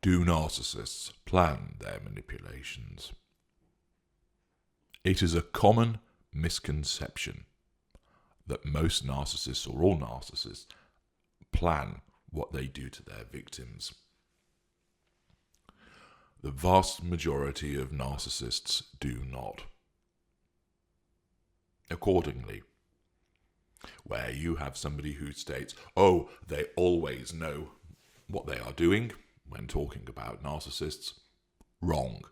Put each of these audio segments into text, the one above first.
Do narcissists plan their manipulations? It is a common misconception that most narcissists, or all narcissists, plan what they do to their victims. The vast majority of narcissists do not. Accordingly, where you have somebody who states, oh, they always know what they are doing when talking about narcissists, wrong.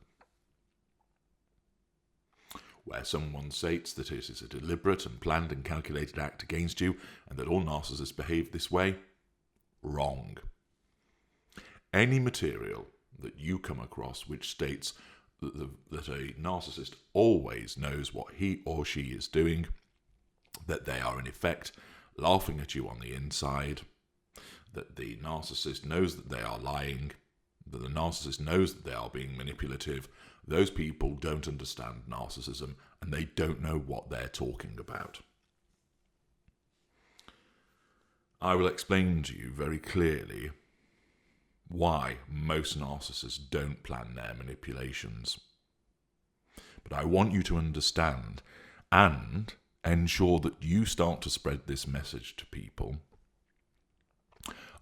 Where someone states that it is a deliberate and planned and calculated act against you and that all narcissists behave this way, wrong. Any material that you come across which states that a narcissist always knows what he or she is doing, that they are in effect laughing at you on the inside, that the narcissist knows that they are lying, that the narcissist knows that they are being manipulative, those people don't understand narcissism and they don't know what they're talking about. I will explain to you very clearly why most narcissists don't plan their manipulations. But I want you to understand and ensure that you start to spread this message to people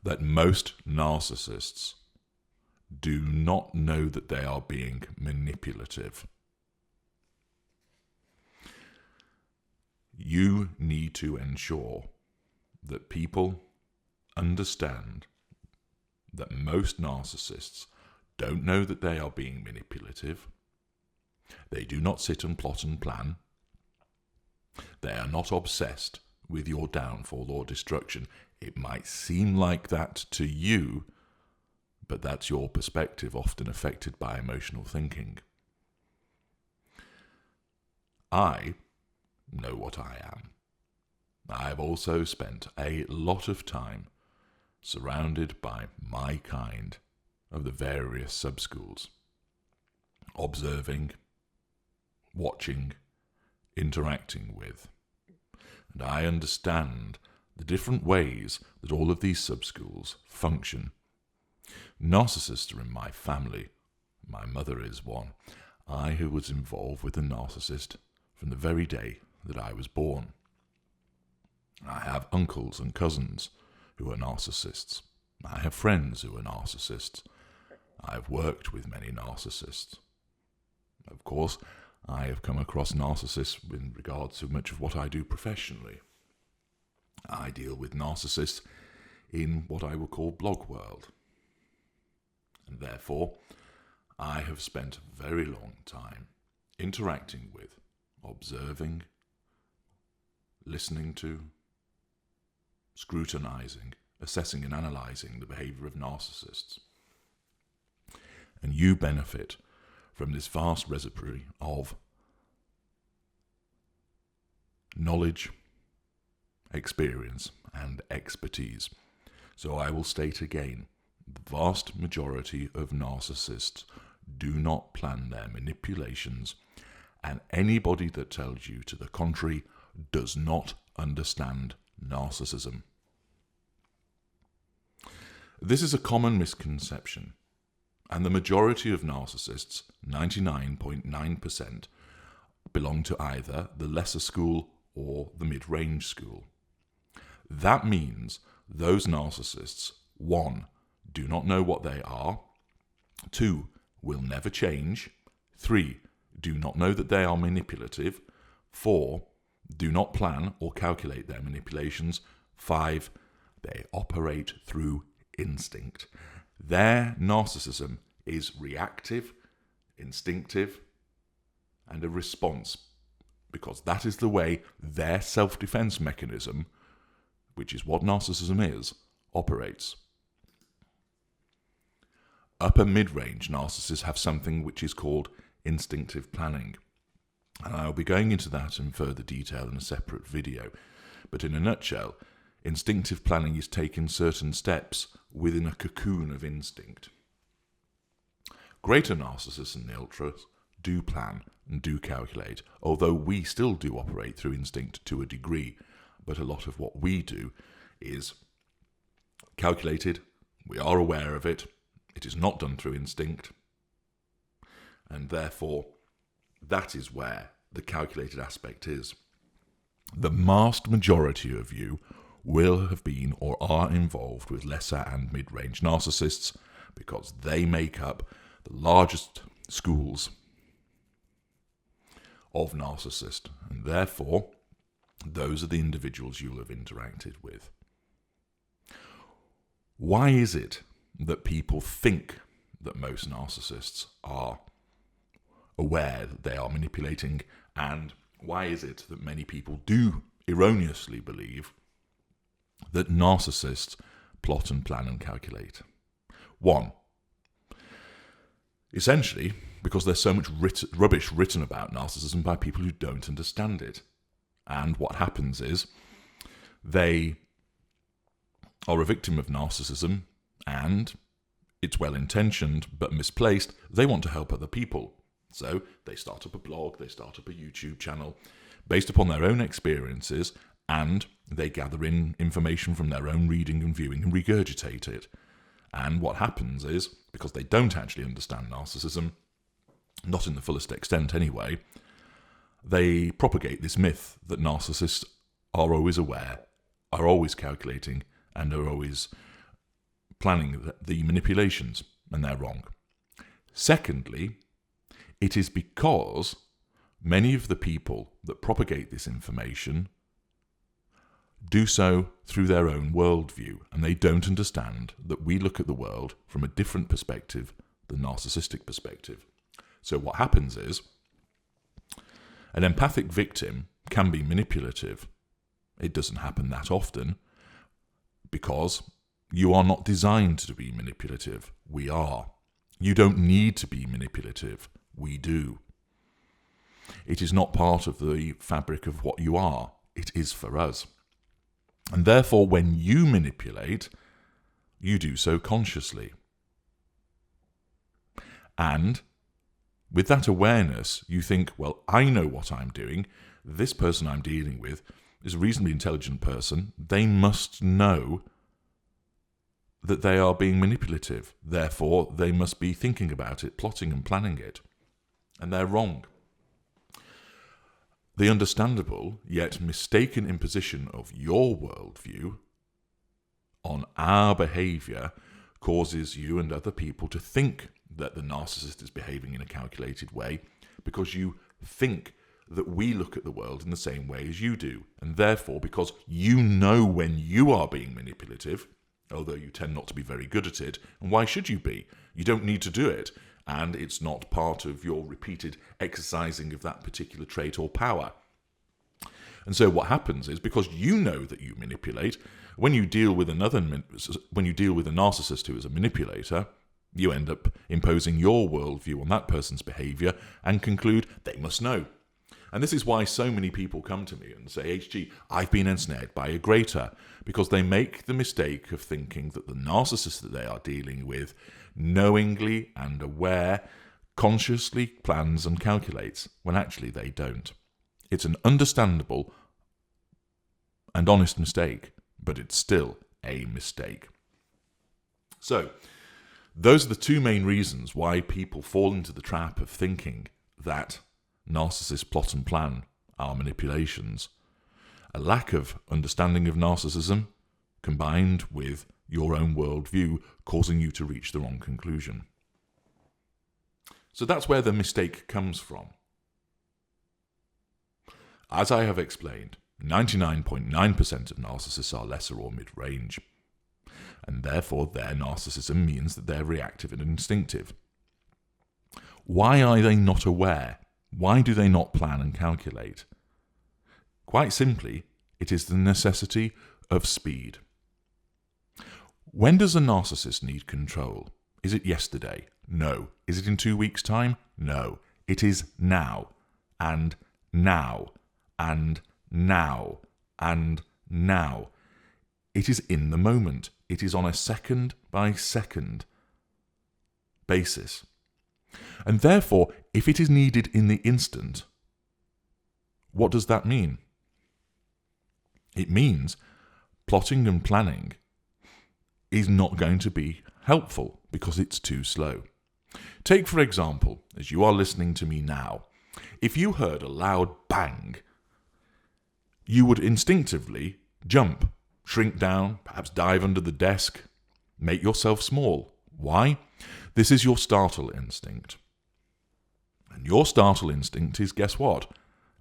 that most narcissists do not know that they are being manipulative. You need to ensure that people understand that most narcissists don't know that they are being manipulative. They do not sit and plot and plan. They are not obsessed with your downfall or destruction. It might seem like that to you, but that's your perspective, often affected by emotional thinking. I know what I am. I've also spent a lot of time surrounded by my kind of the various sub-schools, observing, watching, interacting with. And I understand the different ways that all of these sub-schools function. Narcissists are in my family. My mother is one. I who was involved with a narcissist from the very day that I was born. I have uncles and cousins who are narcissists. I have friends who are narcissists. I've worked with many narcissists. Of course, I have come across narcissists in regards to much of what I do professionally. I deal with narcissists in what I would call blog world. And therefore, I have spent a very long time interacting with, observing, listening to, scrutinizing, assessing and analyzing the behavior of narcissists. And you benefit from this vast reservoir of knowledge, experience, and expertise. So I will state again, the vast majority of narcissists do not plan their manipulations, and anybody that tells you to the contrary does not understand narcissism. This is a common misconception, and the majority of narcissists, 99.9%, belong to either the lesser school or the mid-range school. That means those narcissists, 1, do not know what they are, 2, will never change, 3, do not know that they are manipulative, 4, do not plan or calculate their manipulations, 5, they operate through instinct. Their narcissism is reactive, instinctive, and a response, because that is the way their self-defense mechanism, which is what narcissism is, operates. Upper mid-range narcissists have something which is called instinctive planning. And I'll be going into that in further detail in a separate video. But in a nutshell, instinctive planning is taking certain steps within a cocoon of instinct. Greater narcissists and the ultras do plan and do calculate, although we still do operate through instinct to a degree. But a lot of what we do is calculated, we are aware of it, It is not done through instinct. And therefore, that is where the calculated aspect is. The vast majority of you will have been or are involved with lesser and mid-range narcissists because they make up the largest schools of narcissist, and therefore those are the individuals you'll have interacted with. Why is it that people think that most narcissists are aware that they are manipulating, and why is it that many people do erroneously believe that narcissists plot and plan and calculate? One, essentially because there's so much rubbish written about narcissism by people who don't understand it. And what happens is they are a victim of narcissism, and it's well-intentioned but misplaced. They want to help other people. So they start up a blog, they start up a YouTube channel based upon their own experiences, and they gather in information from their own reading and viewing and regurgitate it. And what happens is, because they don't actually understand narcissism, not in the fullest extent anyway, they propagate this myth that narcissists are always aware, are always calculating, and are always planning the manipulations, and they're wrong. Secondly, it is because many of the people that propagate this information do so through their own worldview, and they don't understand that we look at the world from a different perspective, the narcissistic perspective. So what happens is, an empathic victim can be manipulative. It doesn't happen that often because you are not designed to be manipulative. We are. You don't need to be manipulative. We do. It is not part of the fabric of what you are. It is for us. And therefore, when you manipulate, you do so consciously. And with that awareness, you think, well, I know what I'm doing. This person I'm dealing with is a reasonably intelligent person. They must know that they are being manipulative. Therefore, they must be thinking about it, plotting and planning it. And they're wrong. The understandable, yet mistaken imposition of your worldview on our behaviour causes you and other people to think that the narcissist is behaving in a calculated way because you think that we look at the world in the same way as you do. And therefore, because you know when you are being manipulative, although you tend not to be very good at it, and why should you be? You don't need to do it, and it's not part of your repeated exercising of that particular trait or power. And so what happens is, because you know that you manipulate, when you deal with a narcissist who is a manipulator, you end up imposing your worldview on that person's behaviour and conclude they must know. And this is why so many people come to me and say, HG, I've been ensnared by a greater, because they make the mistake of thinking that the narcissist that they are dealing with knowingly and aware, consciously plans and calculates, when actually they don't. It's an understandable and honest mistake, but it's still a mistake. So, those are the two main reasons why people fall into the trap of thinking that narcissists plot and plan our manipulations. A lack of understanding of narcissism combined with your own worldview causing you to reach the wrong conclusion. So that's where the mistake comes from. As I have explained, 99.9% of narcissists are lesser or mid-range, and therefore their narcissism means that they're reactive and instinctive. Why are they not aware? Why do they not plan and calculate? Quite simply, it is the necessity of speed. When does a narcissist need control? Is it yesterday? No. Is it in 2 weeks' time? No. It is now, and now, and now, and now. It is in the moment. It is on a second-by-second basis. And therefore, if it is needed in the instant, what does that mean? It means plotting and planning is not going to be helpful because it's too slow. Take, for example, as you are listening to me now, if you heard a loud bang, you would instinctively jump, shrink down, perhaps dive under the desk, make yourself small. Why? This is your startle instinct. And your startle instinct is, guess what?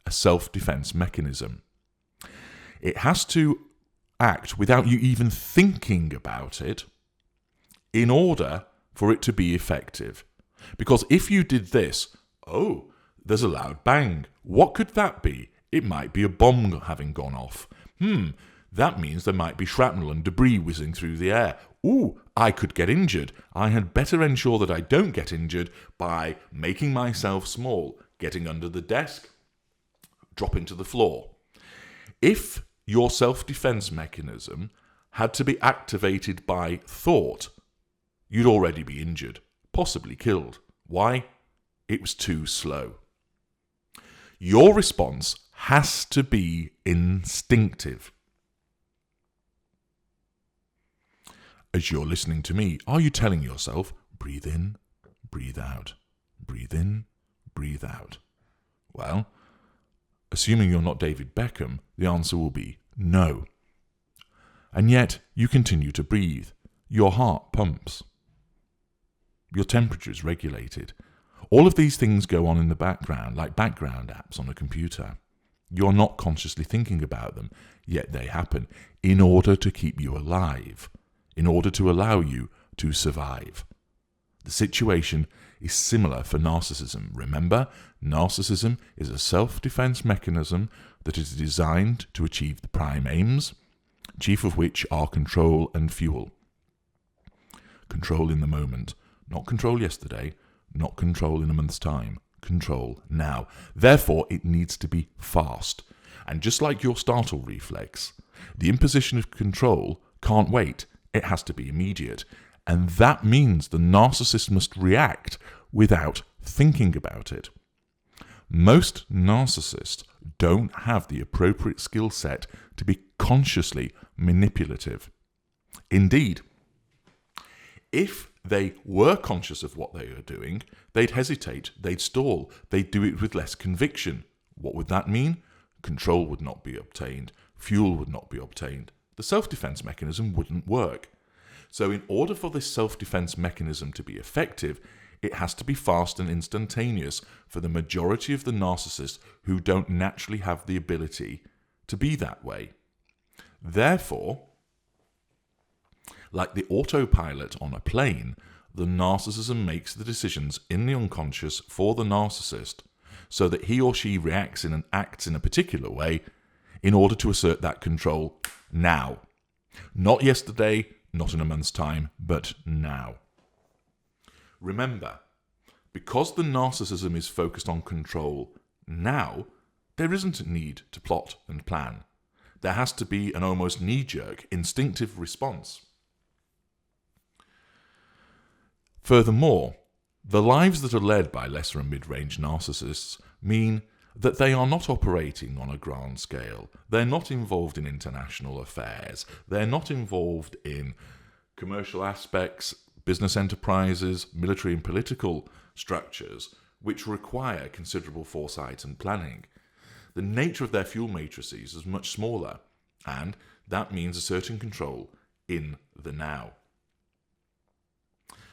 A self-defense mechanism. It has to act without you even thinking about it in order for it to be effective. Because if you did this, oh, there's a loud bang. What could that be? It might be a bomb having gone off. That means there might be shrapnel and debris whizzing through the air. Ooh, I could get injured. I had better ensure that I don't get injured by making myself small, getting under the desk, dropping to the floor. If your self-defense mechanism had to be activated by thought, you'd already be injured, possibly killed. Why? It was too slow. Your response has to be instinctive. As you're listening to me, are you telling yourself, breathe in, breathe out, breathe in, breathe out? Well, assuming you're not David Beckham, the answer will be no. And yet, you continue to breathe. Your heart pumps. Your temperature is regulated. All of these things go on in the background, like background apps on a computer. You're not consciously thinking about them, yet they happen in order to keep you alive, in order to allow you to survive. The situation is similar for narcissism. Remember, narcissism is a self-defense mechanism that is designed to achieve the prime aims, chief of which are control and fuel. Control in the moment, not control yesterday, not control in a month's time, control now. Therefore, it needs to be fast. And just like your startle reflex, the imposition of control can't wait. It has to be immediate. And that means the narcissist must react without thinking about it. Most narcissists don't have the appropriate skill set to be consciously manipulative. Indeed, if they were conscious of what they are doing, they'd hesitate, they'd stall, they'd do it with less conviction. What would that mean? Control would not be obtained, fuel would not be obtained. The self-defense mechanism wouldn't work. So in order for this self-defense mechanism to be effective, it has to be fast and instantaneous for the majority of the narcissists who don't naturally have the ability to be that way. Therefore, like the autopilot on a plane, the narcissism makes the decisions in the unconscious for the narcissist so that he or she reacts and acts in a particular way in order to assert that control now. Not yesterday, not in a month's time, but now. Remember, because the narcissism is focused on control now, there isn't a need to plot and plan. There has to be an almost knee-jerk, instinctive response. Furthermore, the lives that are led by lesser and mid-range narcissists mean that they are not operating on a grand scale. They're not involved in international affairs. They're not involved in commercial aspects, business enterprises, military and political structures, which require considerable foresight and planning. The nature of their fuel matrices is much smaller, and that means asserting control in the now.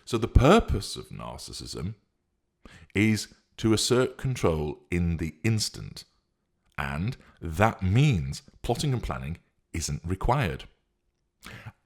So the purpose of narcissism is to assert control in the instant, and that means plotting and planning isn't required.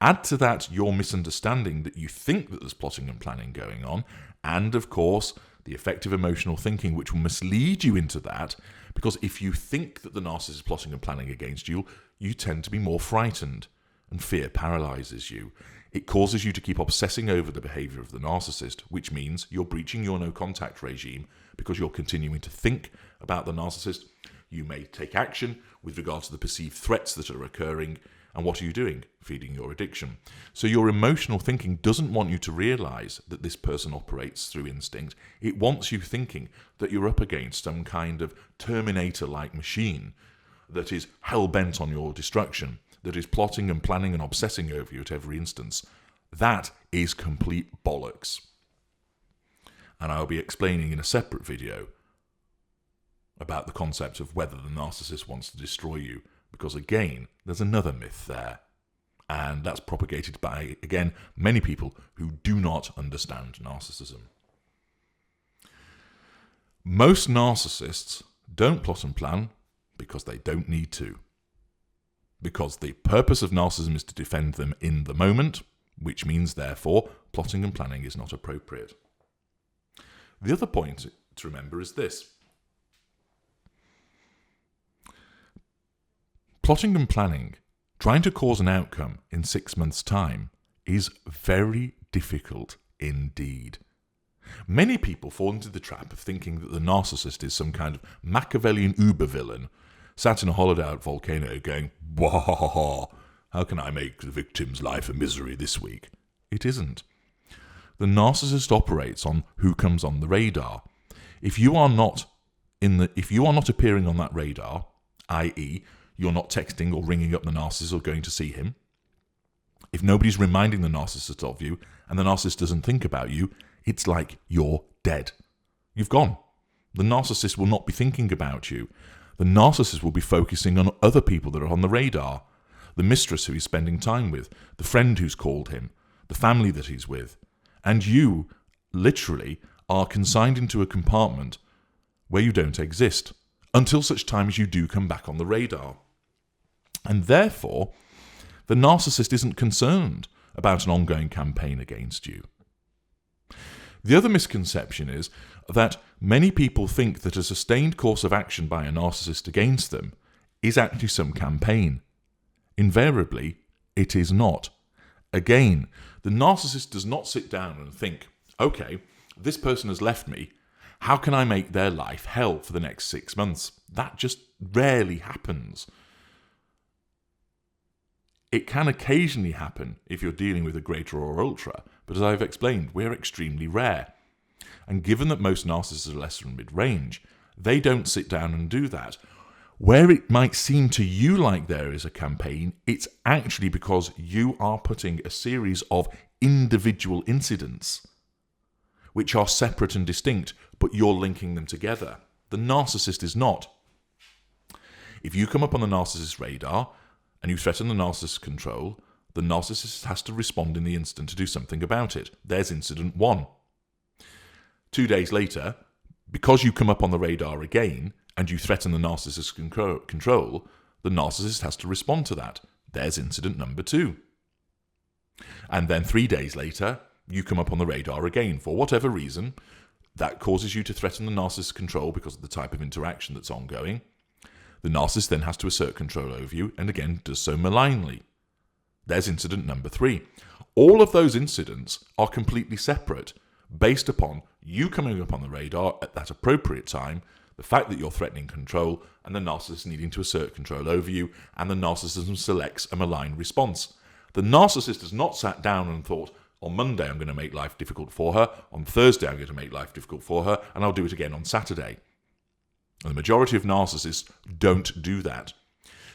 Add to that your misunderstanding that you think that there's plotting and planning going on, and of course the effective emotional thinking which will mislead you into that, because if you think that the narcissist is plotting and planning against you, you tend to be more frightened, and fear paralyzes you. It causes you to keep obsessing over the behavior of the narcissist, which means you're breaching your no-contact regime because you're continuing to think about the narcissist. You may take action with regard to the perceived threats that are occurring, and what are you doing? Feeding your addiction. So your emotional thinking doesn't want you to realize that this person operates through instinct. It wants you thinking that you're up against some kind of Terminator-like machine that is hell-bent on your destruction, that is plotting and planning and obsessing over you at every instance. That is complete bollocks. And I'll be explaining in a separate video about the concept of whether the narcissist wants to destroy you, because again, there's another myth there. And that's propagated by, again, many people who do not understand narcissism. Most narcissists don't plot and plan because they don't need to. Because the purpose of narcissism is to defend them in the moment, which means, therefore, plotting and planning is not appropriate. The other point to remember is this. Plotting and planning, trying to cause an outcome in 6 months' time, is very difficult indeed. Many people fall into the trap of thinking that the narcissist is some kind of Machiavellian uber-villain, sat in a hollowed out volcano going, "Wah, how can I make the victim's life a misery this week?" It isn't. The narcissist operates on who comes on the radar. If you are not appearing on that radar, i.e., you're not texting or ringing up the narcissist or going to see him, if nobody's reminding the narcissist of you and the narcissist doesn't think about you, it's like you're dead. You've gone. The narcissist will not be thinking about you. The narcissist will be focusing on other people that are on the radar. The mistress who he's spending time with, the friend who's called him, the family that he's with. And you, literally, are consigned into a compartment where you don't exist until such time as you do come back on the radar. And therefore, the narcissist isn't concerned about an ongoing campaign against you. The other misconception is that many people think that a sustained course of action by a narcissist against them is actually some campaign. Invariably, it is not. Again, the narcissist does not sit down and think, okay, this person has left me. How can I make their life hell for the next 6 months? That just rarely happens. It can occasionally happen if you're dealing with a greater or ultra, but as I've explained, we're extremely rare. And given that most narcissists are lesser and mid-range, they don't sit down and do that. Where it might seem to you like there is a campaign, it's actually because you are putting a series of individual incidents which are separate and distinct, but you're linking them together. The narcissist is not. If you come up on the narcissist's radar and you threaten the narcissist's control, the narcissist has to respond in the instant to do something about it. There's incident 1. 2 days later, because you come up on the radar again and you threaten the narcissist's control, the narcissist has to respond to that. There's incident number 2. And then 3 days later, you come up on the radar again. For whatever reason, that causes you to threaten the narcissist's control because of the type of interaction that's ongoing. The narcissist then has to assert control over you, and again does so malignly. There's incident number 3. All of those incidents are completely separate, based upon you coming up on the radar at that appropriate time, the fact that you're threatening control, and the narcissist needing to assert control over you, and the narcissism selects a malign response. The narcissist has not sat down and thought, on Monday I'm going to make life difficult for her, on Thursday I'm going to make life difficult for her, and I'll do it again on Saturday. And the majority of narcissists don't do that.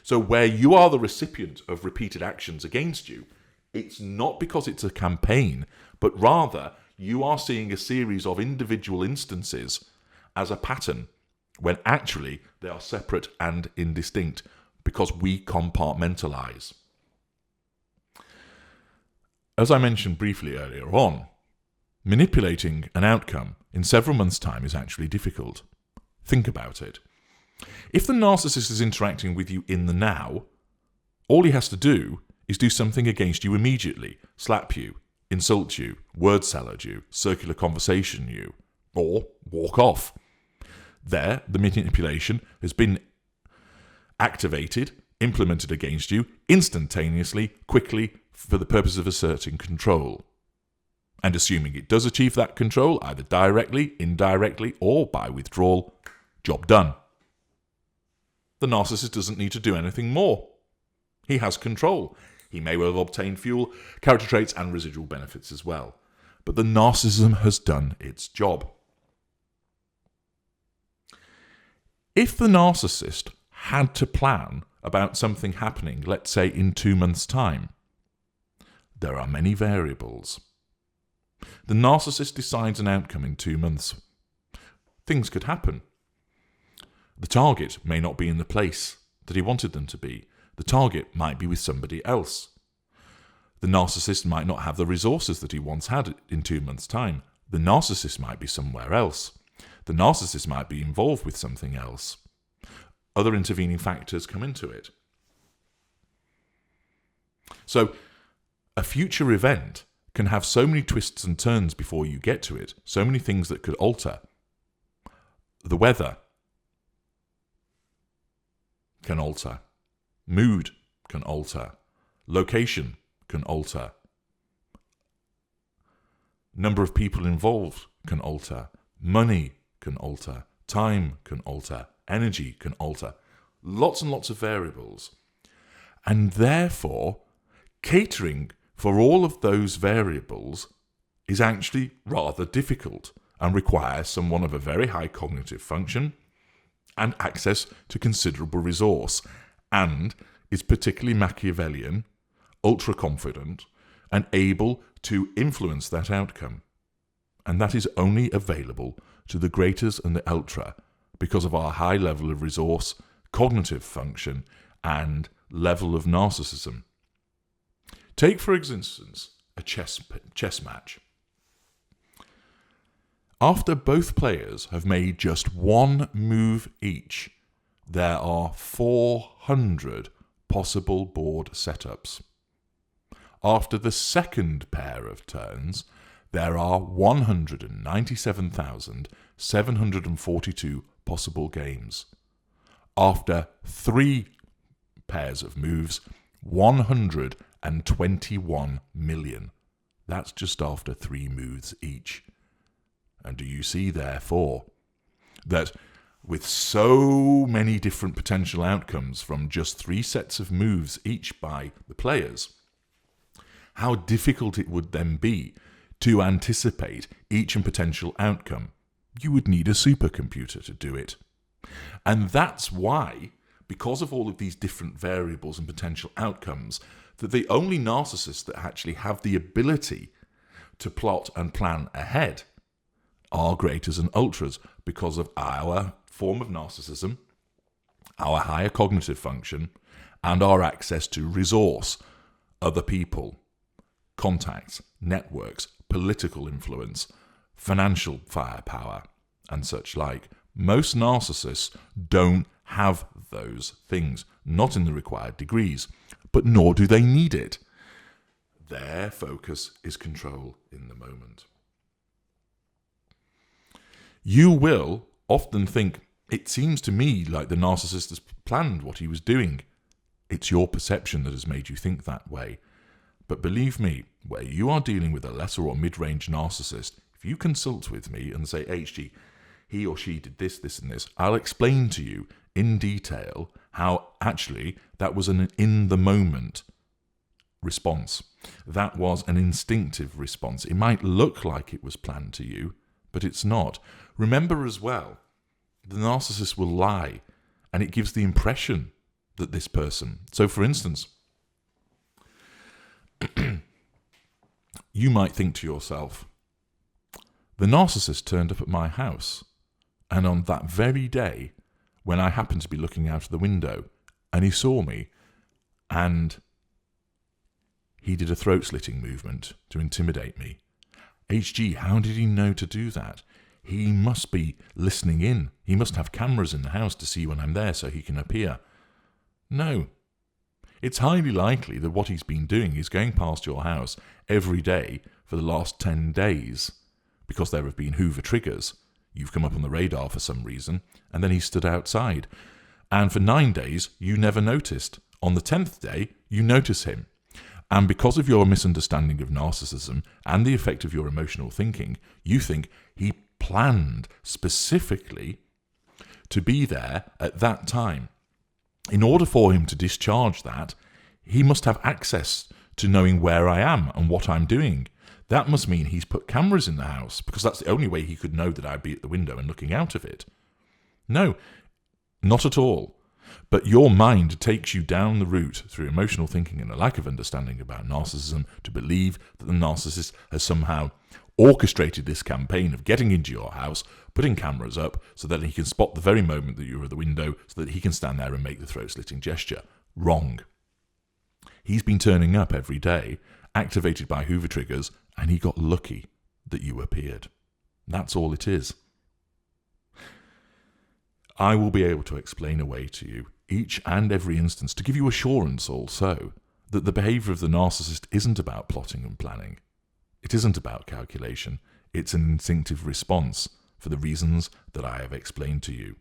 So where you are the recipient of repeated actions against you, it's not because it's a campaign, but rather you are seeing a series of individual instances as a pattern, when actually they are separate and indistinct, because we compartmentalize. As I mentioned briefly earlier on, manipulating an outcome in several months' time is actually difficult. Think about it. If the narcissist is interacting with you in the now, all he has to do is do something against you immediately. Slap you, insult you, word salad you, circular conversation you, or walk off. There, the manipulation has been activated, implemented against you instantaneously, quickly, for the purpose of asserting control. And assuming it does achieve that control, either directly, indirectly, or by withdrawal, job done. The narcissist doesn't need to do anything more. He has control. He may well have obtained fuel, character traits, and residual benefits as well. But the narcissism has done its job. If the narcissist had to plan about something happening, let's say in 2 months' time, there are many variables. The narcissist decides an outcome in 2 months. Things could happen. The target may not be in the place that he wanted them to be. The target might be with somebody else. The narcissist might not have the resources that he once had in 2 months' time. The narcissist might be somewhere else. The narcissist might be involved with something else. Other intervening factors come into it. So, a future event can have so many twists and turns before you get to it, so many things that could alter. The weather can alter. Mood can alter. Location can alter. Number of people involved can alter. Money can alter. Time can alter. Energy can alter. Lots and lots of variables. And therefore, catering for all of those variables is actually rather difficult and requires someone of a very high cognitive function and access to considerable resource, and is particularly Machiavellian, ultra-confident, and able to influence that outcome. And that is only available to the greaters and the ultra because of our high level of resource, cognitive function, and level of narcissism. Take, for instance, a chess match. After both players have made just one move each, there are 400 possible board setups. After the second pair of turns, there are 197,742 possible games. After 3 pairs of moves, 121 million. That's just after 3 moves each. And do you see, therefore, that with so many different potential outcomes from just 3 sets of moves each by the players, how difficult it would then be to anticipate each and potential outcome? You would need a supercomputer to do it. And that's why, because of all of these different variables and potential outcomes, that the only narcissists that actually have the ability to plot and plan ahead are greaters and ultras, because of our form of narcissism, our higher cognitive function, and our access to resource, other people, contacts, networks, political influence, financial firepower, and such like. Most narcissists don't have those things, not in the required degrees, but nor do they need it. Their focus is control in the moment. You will often think, it seems to me like the narcissist has planned what he was doing. It's your perception that has made you think that way. But believe me, where you are dealing with a lesser or mid-range narcissist, if you consult with me and say, HG, he or she did this, this and this, I'll explain to you in detail how actually that was an in-the-moment response. That was an instinctive response. It might look like it was planned to you, but it's not. Remember as well, the narcissist will lie, and it gives the impression that this person... So, for instance, you might think to yourself, the narcissist turned up at my house, and on that very day, when I happened to be looking out of the window, and he saw me, and he did a throat-slitting movement to intimidate me. HG, how did he know to do that? He must be listening in. He must have cameras in the house to see when I'm there so he can appear. No. It's highly likely that what he's been doing is going past your house every day for the last 10 days, because there have been Hoover triggers. You've come up on the radar for some reason, and then he stood outside. And for 9 days, you never noticed. On the 10th day, you notice him. And because of your misunderstanding of narcissism and the effect of your emotional thinking, you think he planned specifically to be there at that time. In order for him to discharge that, he must have access to knowing where I am and what I'm doing. That must mean he's put cameras in the house, because that's the only way he could know that I'd be at the window and looking out of it. No, not at all. But your mind takes you down the route through emotional thinking and a lack of understanding about narcissism to believe that the narcissist has somehow orchestrated this campaign of getting into your house, putting cameras up so that he can spot the very moment that you're at the window so that he can stand there and make the throat-slitting gesture. Wrong. He's been turning up every day, activated by Hoover triggers, and he got lucky that you appeared. That's all it is. I will be able to explain away to you each and every instance to give you assurance also that the behaviour of the narcissist isn't about plotting and planning. It isn't about calculation. It's an instinctive response for the reasons that I have explained to you.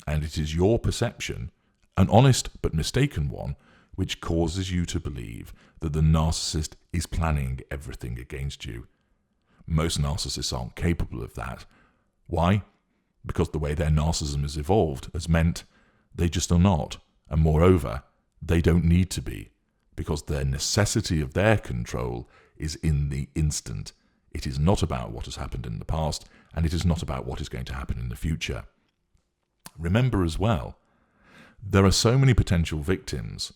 And it is your perception, an honest but mistaken one, which causes you to believe that the narcissist is planning everything against you. Most narcissists aren't capable of that. Why? Because the way their narcissism has evolved has meant they just are not. And moreover, they don't need to be, because their necessity of their control is in the instant. It is not about what has happened in the past, and it is not about what is going to happen in the future. Remember as well, there are so many potential victims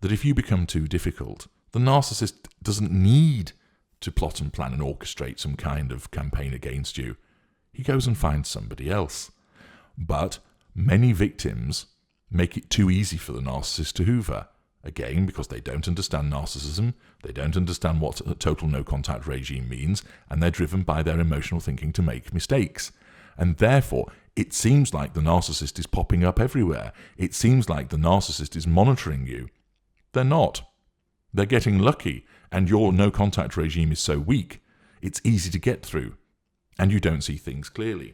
that if you become too difficult, the narcissist doesn't need to plot and plan and orchestrate some kind of campaign against you. He goes and finds somebody else. But many victims make it too easy for the narcissist to hoover. Again, because they don't understand narcissism, they don't understand what a total no-contact regime means, and they're driven by their emotional thinking to make mistakes. And therefore, it seems like the narcissist is popping up everywhere. It seems like the narcissist is monitoring you. They're not. They're getting lucky, and your no-contact regime is so weak, it's easy to get through, and you don't see things clearly.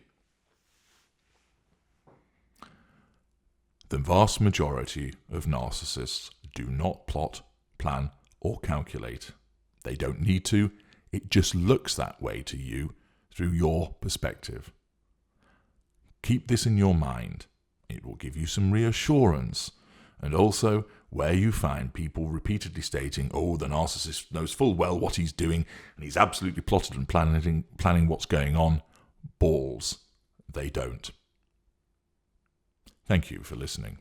The vast majority of narcissists do not plot, plan, or calculate. They don't need to. It just looks that way to you through your perspective. Keep this in your mind. It will give you some reassurance. And also, where you find people repeatedly stating, oh, the narcissist knows full well what he's doing, and he's absolutely plotted and planning what's going on, balls. They don't. Thank you for listening.